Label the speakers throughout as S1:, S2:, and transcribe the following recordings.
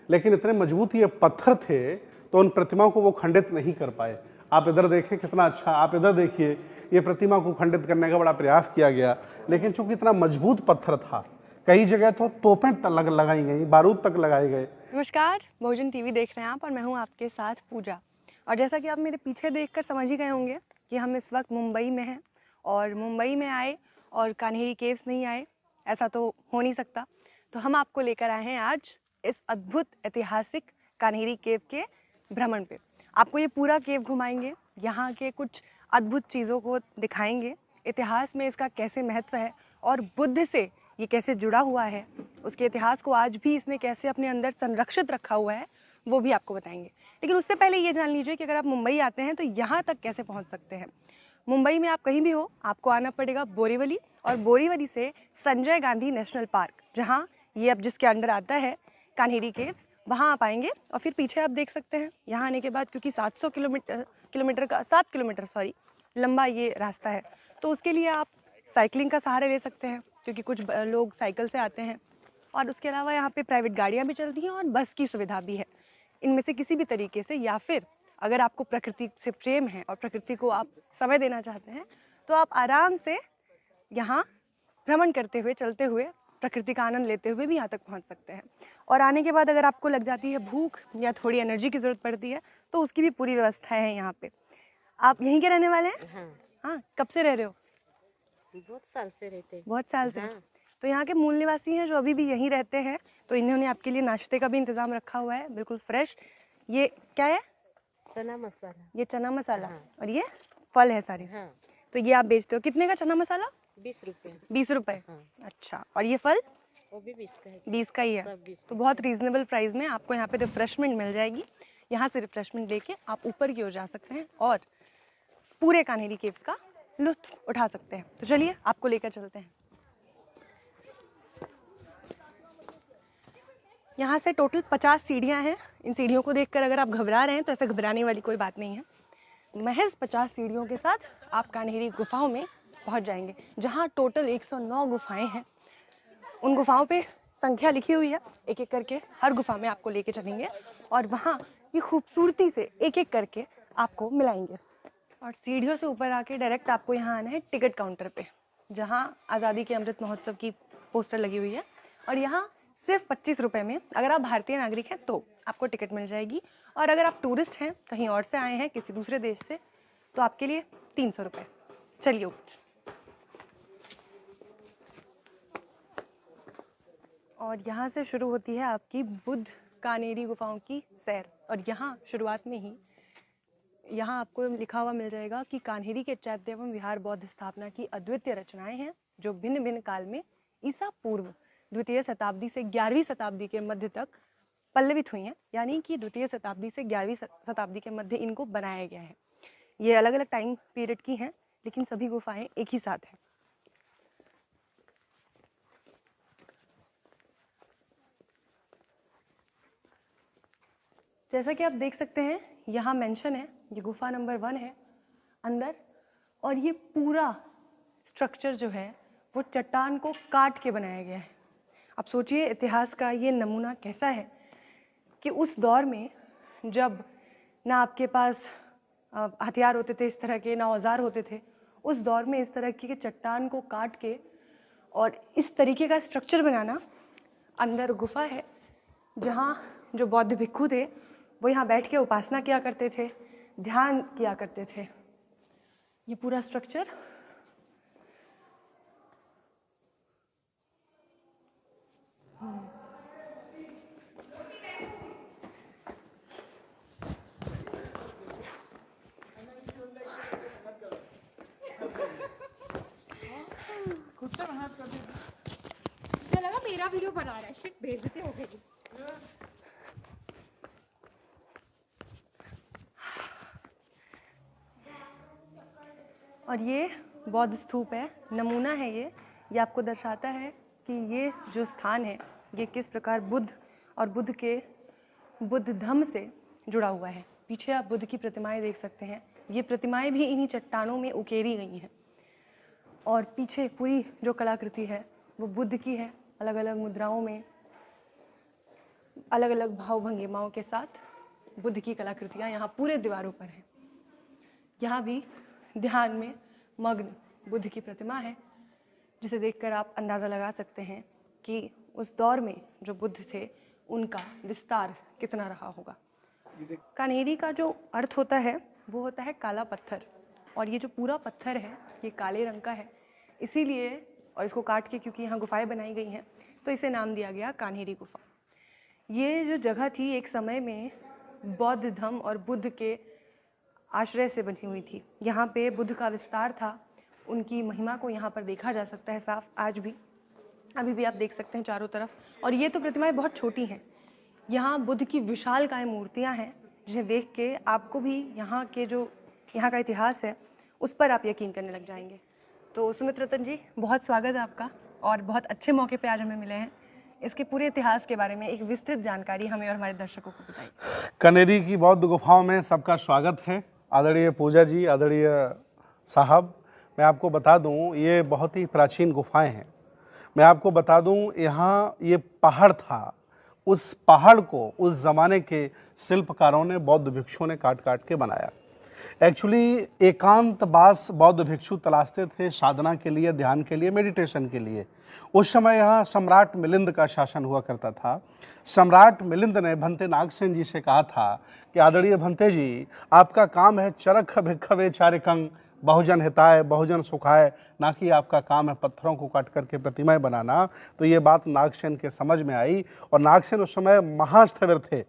S1: लेकिन इतने मजबूत ये पत्थर थे तो उन प्रतिमाओं को वो खंडित नहीं कर पाए। आप इधर देखें कितना अच्छा, आप इधर देखिए, ये प्रतिमा को खंडित करने का बड़ा प्रयास किया गया, लेकिन चूंकि इतना मजबूत पत्थर था, कई जगह तो तोपें लगाई गई, बारूद तक लगाए गए।
S2: नमस्कार, बहुजन टीवी देख रहे हैं आप और मैं हूं आपके साथ पूजा। और जैसा कि आप मेरे पीछे देखकर समझ ही गए होंगे कि हम इस वक्त मुंबई में हैं और मुंबई में आए और कान्हेरी केव्स नहीं आए, ऐसा तो हो नहीं सकता। तो हम आपको लेकर आए हैं आज इस अद्भुत ऐतिहासिक कान्हेरी केव के भ्रमण पे। आपको ये पूरा केव घुमाएंगे, यहाँ के कुछ अद्भुत चीज़ों को दिखाएंगे, इतिहास में इसका कैसे महत्व है और बुद्ध से ये कैसे जुड़ा हुआ है, उसके इतिहास को आज भी इसने कैसे अपने अंदर संरक्षित रखा हुआ है, वो भी आपको बताएंगे। लेकिन उससे पहले ये जान लीजिए कि अगर आप मुंबई आते हैं तो यहाँ तक कैसे पहुँच सकते हैं। मुंबई में आप कहीं भी हो, आपको आना पड़ेगा बोरीवली, और बोरीवली से संजय गांधी नेशनल पार्क, जहाँ ये अब जिसके अंडर आता है कान्हेरी केव्स, वहाँ आप आएंगे। और फिर पीछे आप देख सकते हैं, यहाँ आने के बाद क्योंकि 7 किलोमीटर लंबा ये रास्ता है, तो उसके लिए आप साइकिलिंग का सहारा ले सकते हैं, क्योंकि कुछ लोग साइकिल से आते हैं। और उसके अलावा यहाँ पे प्राइवेट गाड़ियाँ भी चलती हैं और बस की सुविधा भी है। इनमें से किसी भी तरीके से, या फिर अगर आपको प्रकृति से प्रेम है और प्रकृति को आप समय देना चाहते हैं, तो आप आराम से यहाँ भ्रमण करते हुए, चलते हुए, प्रकृति का आनंद लेते हुए भी यहाँ तक पहुँच सकते हैं। और आने के बाद अगर आपको लग जाती है भूख या थोड़ी एनर्जी की ज़रूरत पड़ती है, तो उसकी भी पूरी व्यवस्था है यहाँ पे। आप यहीं के रहने वाले हैं?
S3: हाँ,
S2: हाँ, कब से रह रहे हो?
S3: बहुत साल से रहते हैं।
S2: बहुत साल से।
S3: हाँ।
S2: तो यहाँ के मूल निवासी हैं जो अभी भी यहीं रहते हैं, तो इन्होंने आपके लिए नाश्ते का भी इंतज़ाम रखा हुआ है, बिल्कुल फ्रेश। ये क्या है?
S3: चना मसाला।
S2: ये चना मसाला।
S3: हाँ।
S2: और ये फल है सारे।
S3: हाँ,
S2: तो ये आप बेचते हो, कितने का चना मसाला?
S3: 20 रुपए।
S2: 20 रुपए।
S3: हाँ,
S2: अच्छा, और ये फल?
S3: वो भी 20 का है।
S2: 20 का ही है।
S3: सब 20।
S2: तो बहुत रीजनेबल प्राइस में आपको यहाँ पे रिफ्रेशमेंट मिल जाएगी। यहाँ से रिफ्रेशमेंट लेके आप ऊपर की ओर जा सकते हैं और पूरे कान्हेरी केव्स का लुत्फ उठा सकते हैं। तो चलिए आपको लेकर चलते हैं। यहाँ से टोटल 50 सीढ़ियाँ हैं। इन सीढ़ियों को देखकर अगर आप घबरा रहे हैं तो ऐसे घबराने वाली कोई बात नहीं है। महज 50 सीढ़ियों के साथ आप कान्हेरी गुफाओं में पहुँच जाएंगे, जहाँ टोटल 109 गुफाएं हैं। उन गुफाओं पे संख्या लिखी हुई है, एक एक करके हर गुफा में आपको लेके चलेंगे और वहाँ की खूबसूरती से एक एक करके आपको मिलाएंगे। और सीढ़ियों से ऊपर आके डायरेक्ट आपको यहाँ आना है टिकट काउंटर पे, जहाँ आज़ादी के अमृत महोत्सव की पोस्टर लगी हुई है। और यहाँ सिर्फ 25 रुपये में अगर आप भारतीय नागरिक हैं तो आपको टिकट मिल जाएगी, और अगर आप टूरिस्ट हैं, कहीं और से आए हैं किसी दूसरे देश से, तो आपके लिए 300 रुपये। चलिए ऊपर। और यहाँ से शुरू होती है आपकी बुद्ध कान्हेरी गुफाओं की सैर। और यहाँ शुरुआत में ही यहाँ आपको लिखा हुआ मिल जाएगा कि कान्हेरी के चैत्य एवं विहार बौद्ध स्थापना की अद्वितीय रचनाएं हैं, जो भिन्न भिन्न काल में ईसा पूर्व 2वीं शताब्दी से 11वीं शताब्दी के मध्य तक पल्लवित हुई हैं। यानी कि 2वीं शताब्दी से 11वीं शताब्दी के मध्य इनको बनाया गया है। ये अलग अलग टाइम पीरियड की हैं, लेकिन सभी गुफाएं एक ही साथ हैं। जैसा कि आप देख सकते हैं, यहाँ मेंशन है, ये गुफा नंबर 1 है अंदर। और ये पूरा स्ट्रक्चर जो है वो चट्टान को काट के बनाया गया है। अब सोचिए इतिहास का ये नमूना कैसा है कि उस दौर में जब ना आपके पास हथियार होते थे इस तरह के, ना औजार होते थे, उस दौर में इस तरह की चट्टान को काट के और इस तरीके का स्ट्रक्चर बनाना। अंदर गुफा है जहाँ जो बौद्ध भिक्खु थे वो यहाँ बैठ के उपासना किया करते थे, ध्यान किया करते थे। ये पूरा स्ट्रक्चर
S4: मुझे लगा मेरा वीडियो बना रहा है। शिट, बेइज्जती हो गई।
S2: और ये बौद्ध स्तूप है, नमूना है ये आपको दर्शाता है कि ये जो स्थान है ये किस प्रकार बुद्ध और बुद्ध के बुद्ध धम्म से जुड़ा हुआ है। पीछे आप बुद्ध की प्रतिमाएं देख सकते हैं, ये प्रतिमाएं भी इन्हीं चट्टानों में उकेरी गई हैं। और पीछे पूरी जो कलाकृति है वो बुद्ध की है, अलग अलग मुद्राओं में। अलग अलग भाव भंगिमाओं के साथ बुद्ध की कलाकृतियाँ यहाँ पूरे दीवारों पर हैं। यहाँ भी ध्यान में मग्न बुद्ध की प्रतिमा है, जिसे देखकर आप अंदाज़ा लगा सकते हैं कि उस दौर में जो बुद्ध थे उनका विस्तार कितना रहा होगा। कान्हेरी का जो अर्थ होता है वो होता है काला पत्थर, और ये जो पूरा पत्थर है ये काले रंग का है, इसीलिए और इसको काट के क्योंकि यहाँ गुफाएं बनाई गई हैं तो इसे नाम दिया गया कान्हेरी गुफा। ये जो जगह थी एक समय में बौद्ध धर्म और बुद्ध के आश्रय से बनी हुई थी। यहाँ पे बुद्ध का विस्तार था, उनकी महिमा को यहाँ पर देखा जा सकता है साफ आज भी, अभी भी आप देख सकते हैं चारों तरफ। और ये तो प्रतिमाएं बहुत छोटी हैं, यहाँ बुद्ध की विशालकाय मूर्तियाँ हैं जिन्हें देख के आपको भी यहाँ का इतिहास है उस पर आप यकीन करने लग जाएंगे। तो सुमित रतन जी, बहुत स्वागत है आपका, और बहुत अच्छे मौके पे आज हमें मिले हैं। इसके पूरे इतिहास के बारे में एक विस्तृत जानकारी हमें और हमारे दर्शकों को बताइए।
S1: कनेरी की बौद्ध गुफाओं में सबका स्वागत है। आदरणीय पूजा जी, आदरणीय साहब, मैं आपको बता दूं ये बहुत ही प्राचीन गुफाएं हैं। मैं आपको बता दूं यहाँ ये पहाड़ था, उस पहाड़ को उस ज़माने के शिल्पकारों ने, बौद्ध भिक्षुओं ने काट काट के बनाया। एक्चुअली एकांतवास बौद्ध भिक्षु तलाशते थे साधना के लिए, ध्यान के लिए, मेडिटेशन के लिए। उस समय यहाँ सम्राट मिलिंद का शासन हुआ करता था। सम्राट मिलिंद ने भंते नागसेन जी से कहा था कि आदरणीय भंते जी, आपका काम है चरख भिक्षवे चारिकंग, बहुजन हिताय बहुजन सुखाय, ना कि आपका काम है पत्थरों को काट करके प्रतिमाएं बनाना। तो ये बात नागसेन के समझ में आई, और नागसेन उस समय महास्थविर थे,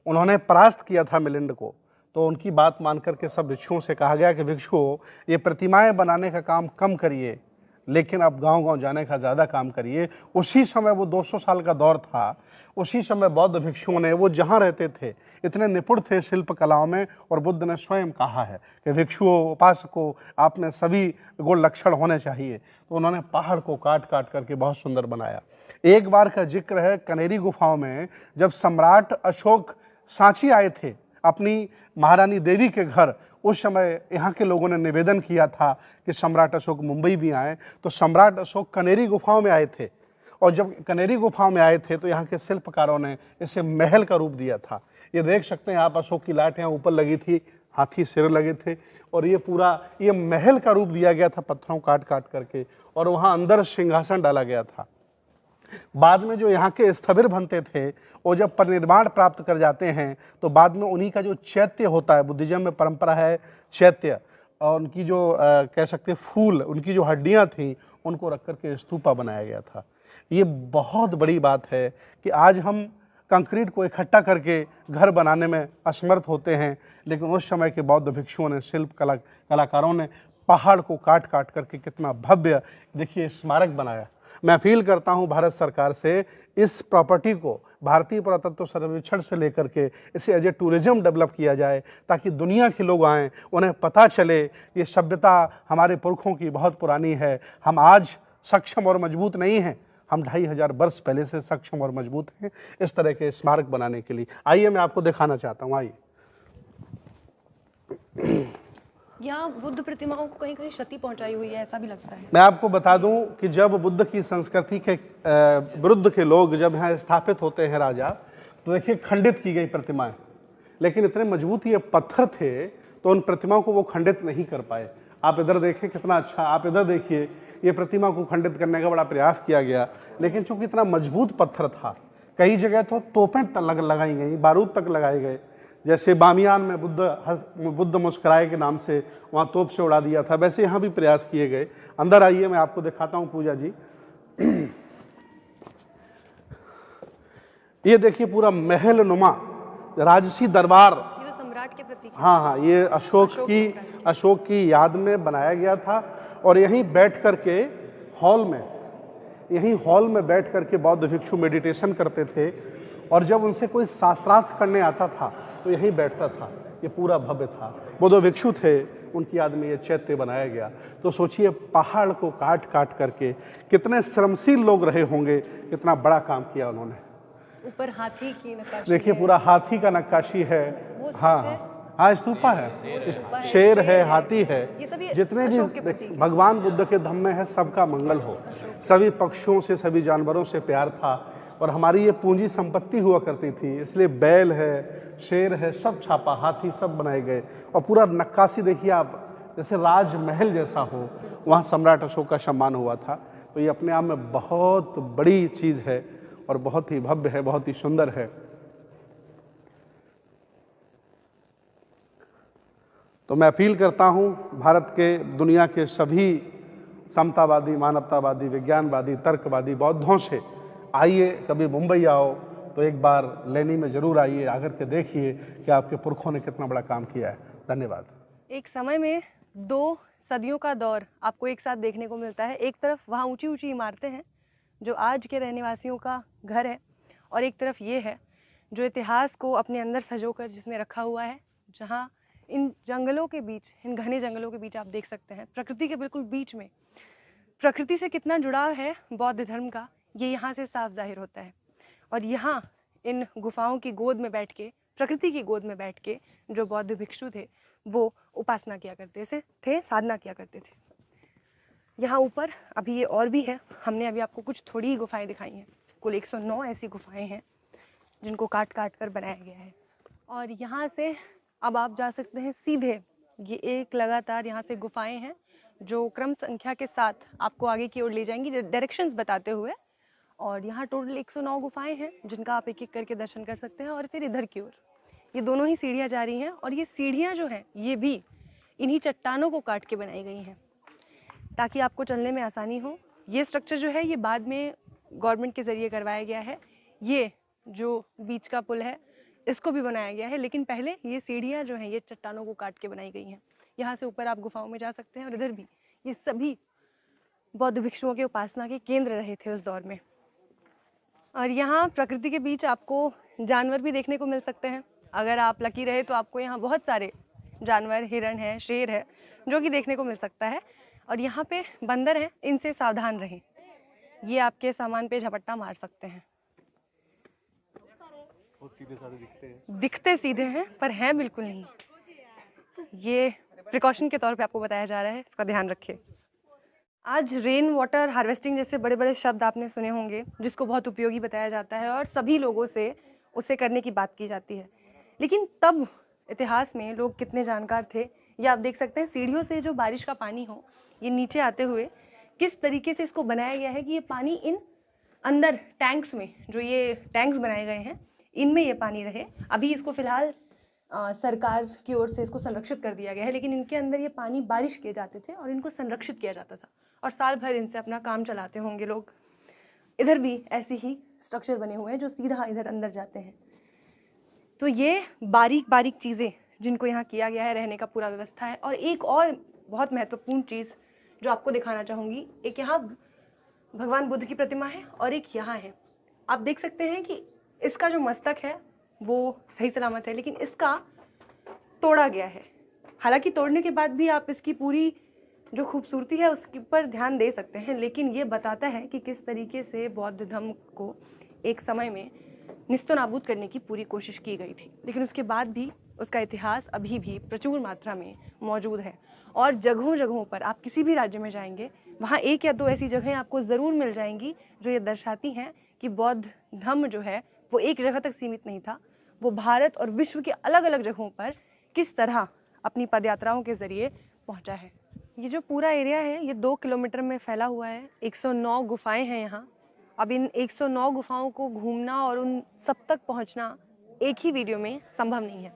S1: उन्होंने परास्त किया था मिलिंद को। तो उनकी बात मान करके सब भिक्षुओं से कहा गया कि भिक्षुओं, ये प्रतिमाएं बनाने का काम कम करिए, लेकिन अब गांव-गांव जाने का ज़्यादा काम करिए। उसी समय वो 200 साल का दौर था, उसी समय बौद्ध भिक्षुओं ने, वो जहाँ रहते थे इतने निपुण थे शिल्प कलाओं में, और बुद्ध ने स्वयं कहा है कि भिक्षुओं, उपासकों, आप में सभी गुण लक्षण होने चाहिए। तो उन्होंने पहाड़ को काट काट करके बहुत सुंदर बनाया। एक बार का जिक्र है कनेरी गुफाओं में, जब सम्राट अशोक सांची आए थे अपनी महारानी देवी के घर, उस समय यहाँ के लोगों ने निवेदन किया था कि सम्राट अशोक मुंबई भी आए। तो सम्राट अशोक कनेरी गुफाओं में आए थे, और जब कनेरी गुफाओं में आए थे तो यहाँ के शिल्पकारों ने इसे महल का रूप दिया था। ये देख सकते हैं आप, अशोक की लाट यहाँ ऊपर लगी थी, हाथी सिर लगे थे, और ये पूरा ये महल का रूप दिया गया था पत्थरों काट काट करके, और वहाँ अंदर सिंहासन डाला गया था। बाद में जो यहाँ के स्थविर भंते थे, वो जब परिनिर्वाण प्राप्त कर जाते हैं तो बाद में उन्हीं का जो चैत्य होता है, बुद्धिज्म में परंपरा है चैत्य, और उनकी जो कह सकते फूल, उनकी जो हड्डियाँ थी, उनको रख करके स्तूपा बनाया गया था। ये बहुत बड़ी बात है कि आज हम कंक्रीट को इकट्ठा करके घर बनाने में असमर्थ होते हैं, लेकिन उस समय के बौद्ध भिक्षुओं ने, कलाकारों ने पहाड़ को काट काट करके कितना भव्य, देखिए, स्मारक बनाया। मैं अपील करता हूं भारत सरकार से, इस प्रॉपर्टी को भारतीय पुरातत्व सर्वेक्षण से लेकर के इसे एज ए टूरिज्म डेवलप किया जाए, ताकि दुनिया के लोग आएँ, उन्हें पता चले ये सभ्यता हमारे पुरखों की बहुत पुरानी है। हम आज सक्षम और मजबूत नहीं हैं, हम 2500 वर्ष पहले से सक्षम और मजबूत हैं इस तरह के स्मारक बनाने के लिए। आइए मैं आपको दिखाना चाहता हूँ, आइए।
S2: यहाँ बुद्ध प्रतिमाओं को कहीं कहीं क्षति पहुंचाई हुई है, ऐसा भी लगता है।
S1: मैं आपको बता दूं कि जब बुद्ध की संस्कृति के विरुद्ध के लोग जब यहाँ स्थापित होते हैं राजा, तो देखिए खंडित की गई प्रतिमाएं, लेकिन इतने मजबूत ये पत्थर थे तो उन प्रतिमाओं को वो खंडित नहीं कर पाए। आप इधर देखें कितना अच्छा, आप इधर देखिए, ये प्रतिमा को खंडित करने का बड़ा प्रयास किया गया, लेकिन चूंकि इतना मजबूत पत्थर था, कई जगह तो तोपें लगाई गई, बारूद तक लगाए गए। जैसे बामियान में बुद्ध मुस्कुराए के नाम से वहाँ तोप से उड़ा दिया था, वैसे यहाँ भी प्रयास किए गए। अंदर आइए, मैं आपको दिखाता हूँ पूजा जी। ये देखिए पूरा महल नुमा राजसी दरबार,
S2: ये तो सम्राट के प्रतीक है।
S1: हाँ, ये अशोक की याद में बनाया गया था। और यहीं बैठ करके हॉल में बैठ करके बौद्ध भिक्षु मेडिटेशन करते थे, और जब उनसे कोई शास्त्रार्थ करने आता था तो यहीं बैठता था। ये पूरा भव्य था। वो दो भिक्षु थे, उनकी याद में ये चैत्य बनाया गया। तो सोचिए, पहाड़ को काट काट करके कितने श्रमशील लोग रहे होंगे, कितना बड़ा काम किया उन्होंने।
S2: ऊपर हाथी की नक्काशी
S1: देखिए,
S2: है।
S1: पूरा हाथी का नक्काशी है। हाँ, स्तूपा है, शेर है, हाथी है,
S2: ये सभी
S1: जितने
S2: अशोक के
S1: भी
S2: प्रतीक हैं।
S1: भगवान बुद्ध के धम्म में है, सबका मंगल हो। सभी पक्षियों से, सभी जानवरों से प्यार था। और हमारी ये पूंजी संपत्ति हुआ करती थी, इसलिए बैल है, शेर है, सब छापा, हाथी सब बनाए गए। और पूरा नक्काशी देखिए आप, जैसे राजमहल जैसा हो, वहाँ सम्राट अशोक का सम्मान हुआ था। तो ये अपने आप में बहुत बड़ी चीज़ है और बहुत ही भव्य है, बहुत ही सुंदर है। तो मैं अपील करता हूँ भारत के, दुनिया के सभी समतावादी, मानवतावादी, विज्ञानवादी, तर्कवादी बौद्धों से, आइए कभी मुंबई आओ तो एक बार लेनी में ज़रूर आइए, आकर के देखिए कि आपके पुरखों ने कितना बड़ा काम किया है। धन्यवाद।
S2: एक समय में 2 सदियों का दौर आपको एक साथ देखने को मिलता है। एक तरफ वहाँ ऊंची ऊंची इमारतें हैं जो आज के रहनेवासियों का घर है, और एक तरफ ये है जो इतिहास को अपने अंदर संजोकर जिसमें रखा हुआ है, जहाँ इन जंगलों के बीच, इन घने जंगलों के बीच आप देख सकते हैं प्रकृति के बिल्कुल बीच में, प्रकृति से कितना जुड़ाव है बौद्ध धर्म का, ये यहाँ से साफ जाहिर होता है। और यहाँ इन गुफाओं की गोद में बैठ के, प्रकृति की गोद में बैठ के जो बौद्ध भिक्षु थे वो उपासना किया करते थे, साधना किया करते थे। यहाँ ऊपर अभी ये और भी है, हमने अभी आपको कुछ थोड़ी ही गुफाएं दिखाई हैं, कुल 109 ऐसी गुफाएं हैं जिनको काट काट कर बनाया गया है। और यहाँ से अब आप जा सकते हैं सीधे, ये एक लगातार यहाँ से गुफाएं हैं जो क्रम संख्या के साथ आपको आगे की ओर ले जाएंगी डायरेक्शंस बताते हुए। और यहाँ टोटल 109 गुफाएं हैं जिनका आप एक एक करके दर्शन कर सकते हैं। और फिर इधर की ओर ये दोनों ही सीढ़ियाँ जा रही हैं, और ये सीढ़ियाँ जो हैं ये भी इन्हीं चट्टानों को काट के बनाई गई हैं ताकि आपको चलने में आसानी हो। ये स्ट्रक्चर जो है ये बाद में गवर्नमेंट के ज़रिए करवाया गया है। ये जो बीच का पुल है इसको भी बनाया गया है, लेकिन पहले ये सीढ़ियाँ जो हैं ये चट्टानों को काट के बनाई गई हैं। यहाँ से ऊपर आप गुफाओं में जा सकते हैं। और इधर भी ये सभी बौद्ध भिक्षुओं के उपासना के केंद्र रहे थे उस दौर में। और यहाँ प्रकृति के बीच आपको जानवर भी देखने को मिल सकते हैं। अगर आप लकी रहे तो आपको यहाँ बहुत सारे जानवर, हिरण है, शेर है, जो कि देखने को मिल सकता है। और यहाँ पे बंदर हैं, इनसे सावधान रहें, ये आपके सामान पे झपट्टा मार सकते हैं।
S1: सीधे साधे दिखते हैं,
S2: दिखते सीधे हैं पर हैं बिल्कुल नहीं। ये प्रिकॉशन के तौर पे आपको बताया जा रहा है, इसका ध्यान रखिए। आज रेन वाटर हार्वेस्टिंग जैसे बड़े बड़े शब्द आपने सुने होंगे जिसको बहुत उपयोगी बताया जाता है और सभी लोगों से उसे करने की बात की जाती है। लेकिन तब इतिहास में लोग कितने जानकार थे, ये आप देख सकते हैं। सीढ़ियों से जो बारिश का पानी हो ये नीचे आते हुए किस तरीके से इसको बनाया गया है कि ये पानी इन अंदर टैंक्स में, जो ये टैंक्स बनाए गए हैं इनमें ये पानी रहे। अभी इसको फिलहाल सरकार की ओर से इसको संरक्षित कर दिया गया है, लेकिन इनके अंदर ये पानी बारिश किए जाते थे और इनको संरक्षित किया जाता था और साल भर इनसे अपना काम चलाते होंगे लोग। इधर भी ऐसे ही स्ट्रक्चर बने हुए हैं जो सीधा इधर अंदर जाते हैं। तो ये बारीक बारीक चीज़ें जिनको यहाँ किया गया है, रहने का पूरा व्यवस्था है। और एक और बहुत महत्वपूर्ण चीज़ जो आपको दिखाना चाहूँगी, एक यहाँ भगवान बुद्ध की प्रतिमा है और एक यहाँ है। आप देख सकते हैं कि इसका जो मस्तक है वो सही सलामत है, लेकिन इसका तोड़ा गया है। हालांकि तोड़ने के बाद भी आप इसकी पूरी जो खूबसूरती है उसके ऊपर ध्यान दे सकते हैं, लेकिन ये बताता है कि किस तरीके से बौद्ध धर्म को एक समय में निस्तो नाबूद करने की पूरी कोशिश की गई थी। लेकिन उसके बाद भी उसका इतिहास अभी भी प्रचुर मात्रा में मौजूद है। और जगहों जगहों पर आप किसी भी राज्य में जाएंगे, वहाँ 1 या 2 ऐसी जगहें आपको ज़रूर मिल जाएंगी जो ये दर्शाती हैं कि बौद्ध धर्म जो है वो एक जगह तक सीमित नहीं था, वो भारत और विश्व के अलग अलग जगहों पर किस तरह अपनी पदयात्राओं के ज़रिए पहुंचा है। ये जो पूरा एरिया है ये 2 किलोमीटर में फैला हुआ है। 109 गुफाएं हैं यहाँ। अब इन 109 गुफाओं को घूमना और उन सब तक पहुंचना एक ही वीडियो में संभव नहीं है।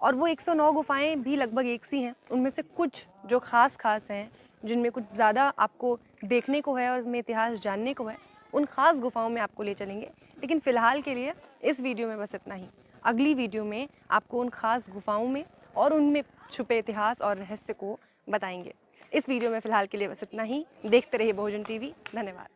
S2: और वो 109 गुफाएं भी लगभग एक सी हैं। उनमें से कुछ जो खास हैं, जिनमें कुछ ज़्यादा आपको देखने को है और उनमें इतिहास जानने को है, उन खास गुफाओं में आपको ले चलेंगे। लेकिन फ़िलहाल के लिए इस वीडियो में बस इतना ही। अगली वीडियो में आपको उन खास गुफाओं में और उनमें छुपे इतिहास और रहस्य को बताएंगे। इस वीडियो में फ़िलहाल के लिए बस इतना ही। देखते रहिए बहुजन टीवी। धन्यवाद।